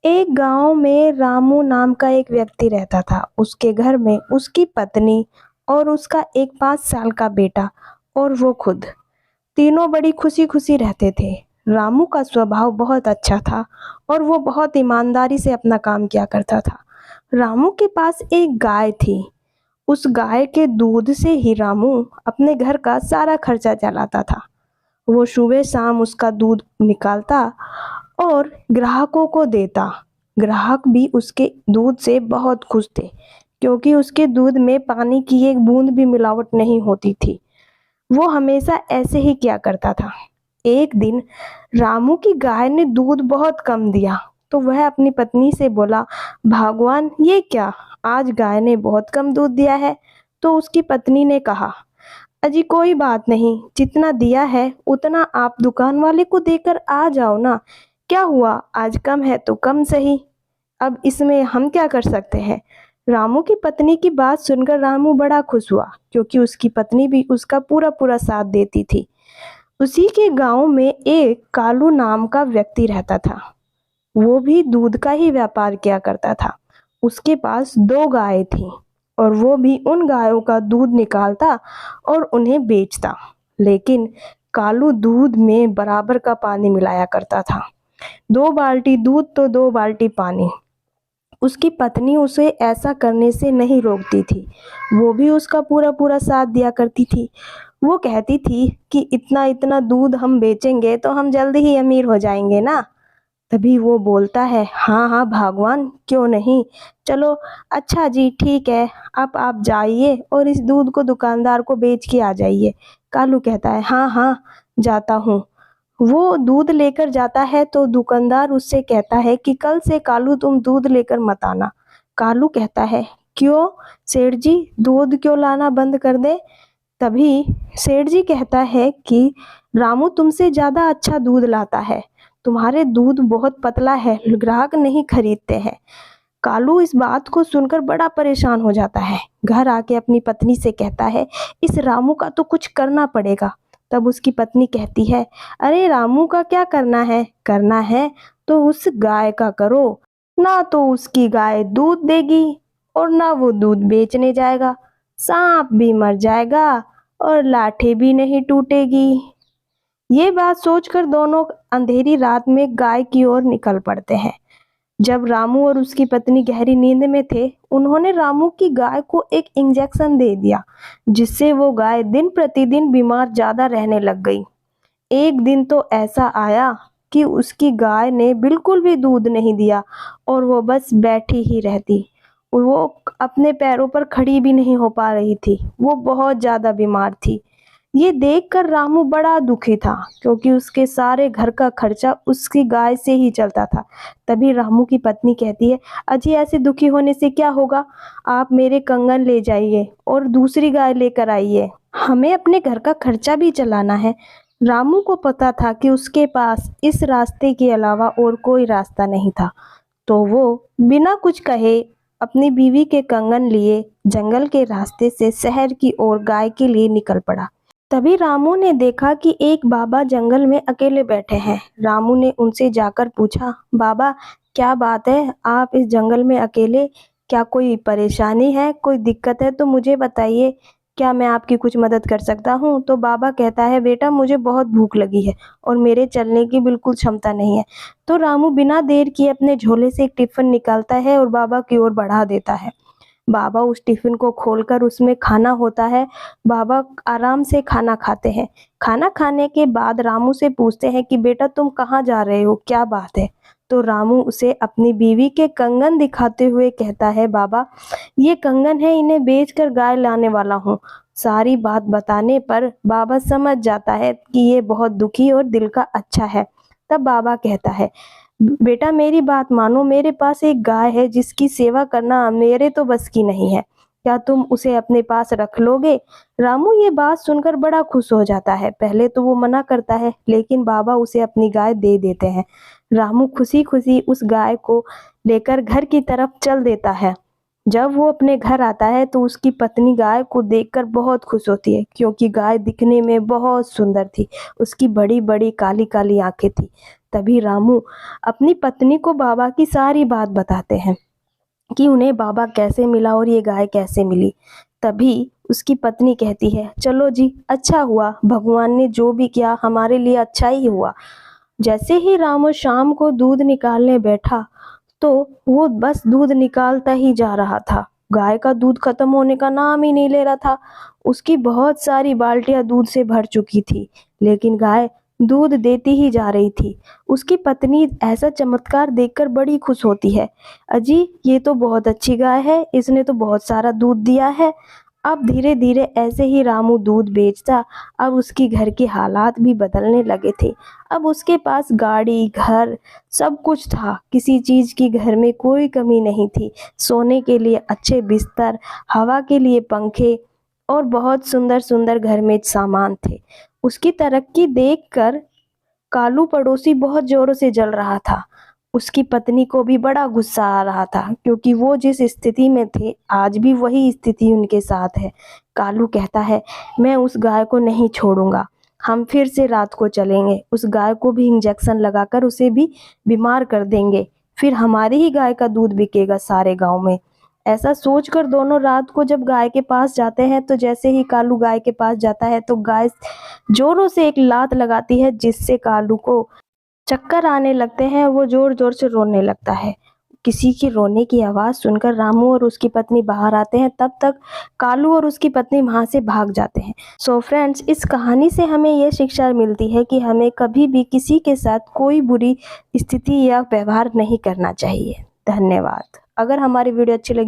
एक गांव में रामू नाम का एक व्यक्ति रहता था। उसके घर में उसकी पत्नी और उसका एक 5 साल का बेटा और वो खुद, तीनों बड़ी खुशी खुशी रहते थे। रामू का स्वभाव बहुत अच्छा था और वो बहुत ईमानदारी से अपना काम किया करता था। रामू के पास एक गाय थी। उस गाय के दूध से ही रामू अपने घर का सारा खर्चा चलाता था। वो सुबह शाम उसका दूध निकालता और ग्राहकों को देता। ग्राहक भी उसके दूध से बहुत खुश थे, क्योंकि उसके दूध में पानी की एक बूंद भी मिलावट नहीं होती थी। वो हमेशा ऐसे ही किया करता था। एक दिन रामू की गाय ने दूध बहुत कम दिया, तो वह अपनी पत्नी से बोला, भगवान ये क्या, आज गाय ने बहुत कम दूध दिया है। तो उसकी पत्नी ने कहा, अजी कोई बात नहीं, जितना दिया है उतना आप दुकान वाले को देकर आ जाओ ना। क्या हुआ, आज कम है तो कम सही, अब इसमें हम क्या कर सकते हैं। रामू की पत्नी की बात सुनकर रामू बड़ा खुश हुआ, क्योंकि उसकी पत्नी भी उसका पूरा पूरा साथ देती थी। उसी के गांव में एक कालू नाम का व्यक्ति रहता था। वो भी दूध का ही व्यापार किया करता था। उसके पास 2 गायें थीं और वो भी उन गायों का दूध निकालता और उन्हें बेचता। लेकिन कालू दूध में बराबर का पानी मिलाया करता था। 2 बाल्टी दूध तो 2 बाल्टी पानी। उसकी पत्नी उसे ऐसा करने से नहीं रोकती थी। वो भी उसका पूरा पूरा साथ दिया करती थी। वो कहती थी कि इतना इतना दूध हम बेचेंगे तो हम जल्दी ही अमीर हो जाएंगे ना। तभी वो बोलता है, हाँ हाँ भगवान, क्यों नहीं, चलो अच्छा जी ठीक है, अब आप जाइए और इस दूध को दुकानदार को बेच के आ जाइए। कालू कहता है, हाँ हाँ जाता हूँ। वो दूध लेकर जाता है तो दुकानदार उससे कहता है कि कल से कालू तुम दूध लेकर मत आना। कालू कहता है, क्यों सेठ जी, दूध क्यों लाना बंद कर दे। तभी सेठ जी कहता है कि रामू तुमसे ज्यादा अच्छा दूध लाता है, तुम्हारे दूध बहुत पतला है, ग्राहक नहीं खरीदते हैं। कालू इस बात को सुनकर बड़ा परेशान हो जाता है। घर आके अपनी पत्नी से कहता है, इस रामू का तो कुछ करना पड़ेगा। तब उसकी पत्नी कहती है, अरे रामू का क्या करना है, करना है तो उस गाय का करो। ना तो उसकी गाय दूध देगी और ना वो दूध बेचने जाएगा, सांप भी मर जाएगा और लाठी भी नहीं टूटेगी। ये बात सोचकर दोनों अंधेरी रात में गाय की ओर निकल पड़ते हैं। जब रामू और उसकी पत्नी गहरी नींद में थे, उन्होंने रामू की गाय को एक इंजेक्शन दे दिया, जिससे वो गाय दिन प्रतिदिन बीमार ज्यादा रहने लग गई। एक दिन तो ऐसा आया कि उसकी गाय ने बिल्कुल भी दूध नहीं दिया और वो बस बैठी ही रहती। वो अपने पैरों पर खड़ी भी नहीं हो पा रही थी, वो बहुत ज्यादा बीमार थी। ये देखकर रामू बड़ा दुखी था, क्योंकि उसके सारे घर का खर्चा उसकी गाय से ही चलता था। तभी रामू की पत्नी कहती है, अजी ऐसे दुखी होने से क्या होगा, आप मेरे कंगन ले जाइए और दूसरी गाय लेकर आइए, हमें अपने घर का खर्चा भी चलाना है। रामू को पता था कि उसके पास इस रास्ते के अलावा और कोई रास्ता नहीं था, तो वो बिना कुछ कहे अपनी बीवी के कंगन लिए जंगल के रास्ते से शहर की ओर गाय के लिए निकल पड़ा। तभी रामू ने देखा कि एक बाबा जंगल में अकेले बैठे हैं। रामू ने उनसे जाकर पूछा, बाबा क्या बात है, आप इस जंगल में अकेले, क्या कोई परेशानी है, कोई दिक्कत है तो मुझे बताइए, क्या मैं आपकी कुछ मदद कर सकता हूँ। तो बाबा कहता है, बेटा मुझे बहुत भूख लगी है और मेरे चलने की बिल्कुल क्षमता नहीं है। तो रामू बिना देर किए अपने झोले से एक टिफिन निकालता है और बाबा की ओर बढ़ा देता है। बाबा उस टिफिन को खोलकर उसमें खाना होता है। बाबा आराम से खाना खाते हैं। खाना खाने के बाद रामू से पूछते हैं कि बेटा तुम कहाँ जा रहे हो, क्या बात है। तो रामू उसे अपनी बीवी के कंगन दिखाते हुए कहता है, बाबा ये कंगन है, इन्हें बेचकर गाय लाने वाला हूँ। सारी बात बताने पर बाबा समझ जाता है कि ये बहुत दुखी और दिल का अच्छा है। तब बाबा कहता है, बेटा मेरी बात मानो, मेरे पास एक गाय है जिसकी सेवा करना मेरे तो बस की नहीं है, क्या तुम उसे अपने पास रख लोगे। रामू ये बात सुनकर बड़ा खुश हो जाता है। पहले तो वो मना करता है, लेकिन बाबा उसे अपनी गाय दे देते हैं। रामू खुशी खुशी उस गाय को लेकर घर की तरफ चल देता है। जब वो अपने घर आता है तो उसकी पत्नी गाय को देखकर बहुत खुश होती है, क्योंकि गाय दिखने में बहुत सुंदर थी। उसकी बड़ी बड़ी काली काली आंखें थी। तभी रामू अपनी पत्नी को बाबा की सारी बात बताते हैं कि उन्हें बाबा कैसे मिला और ये गाय कैसे मिली। तभी उसकी पत्नी कहती है, चलो जी, अच्छा हुआ, भगवान ने जो भी किया हमारे लिए अच्छा ही हुआ। जैसे ही रामू शाम को दूध निकालने बैठा तो वो बस दूध निकालता ही जा रहा था। गाय का दूध खत्म होने का नाम ही नहीं ले रहा था। उसकी बहुत सारी बाल्टियां दूध से भर चुकी थी, लेकिन गाय दूध देती ही जा रही थी। उसकी पत्नी ऐसा चमत्कार देखकर बड़ी खुश होती है। अजी, ये तो बहुत अच्छी गाय है, इसने तो बहुत सारा दूध दिया है। अब धीरे धीरे ऐसे ही रामू दूध बेचता। अब उसकी घर के हालात भी बदलने लगे थे। अब उसके पास गाड़ी, घर, सब कुछ था। किसी चीज़ की घर में कोई कमी नहीं थी। सोने के लिए अच्छे बिस्तर, हवा के लिए पंखे और बहुत सुंदर सुंदर घर में सामान थे। उसकी तरक्की देखकर कालू पड़ोसी बहुत जोरों से जल रहा था। उसकी पत्नी को भी बड़ा गुस्सा आ रहा था, क्योंकि वो जिस स्थिति में थे आज भी वही स्थिति उनके साथ है। कालू कहता है, मैं उस गाय को नहीं छोड़ूंगा, हम फिर से रात को चलेंगे, उस गाय को भी इंजेक्शन लगाकर उसे भी बीमार कर देंगे, फिर हमारी ही गाय का दूध बिकेगा सारे गांव में। ऐसा सोचकर दोनों रात को जब गाय के पास जाते हैं तो जैसे ही कालू गाय के पास जाता है तो गाय जोरों से एक लात लगाती है, जिससे कालू को चक्कर आने लगते हैं। वो जोर जोर से रोने लगता है। किसी की रोने की आवाज़ सुनकर रामू और उसकी पत्नी बाहर आते हैं। तब तक कालू और उसकी पत्नी वहाँ से भाग जाते हैं। सो फ्रेंड्स, इस कहानी से हमें ये शिक्षा मिलती है कि हमें कभी भी किसी के साथ कोई बुरी स्थिति या व्यवहार नहीं करना चाहिए। धन्यवाद। अगर हमारी वीडियो अच्छी लगी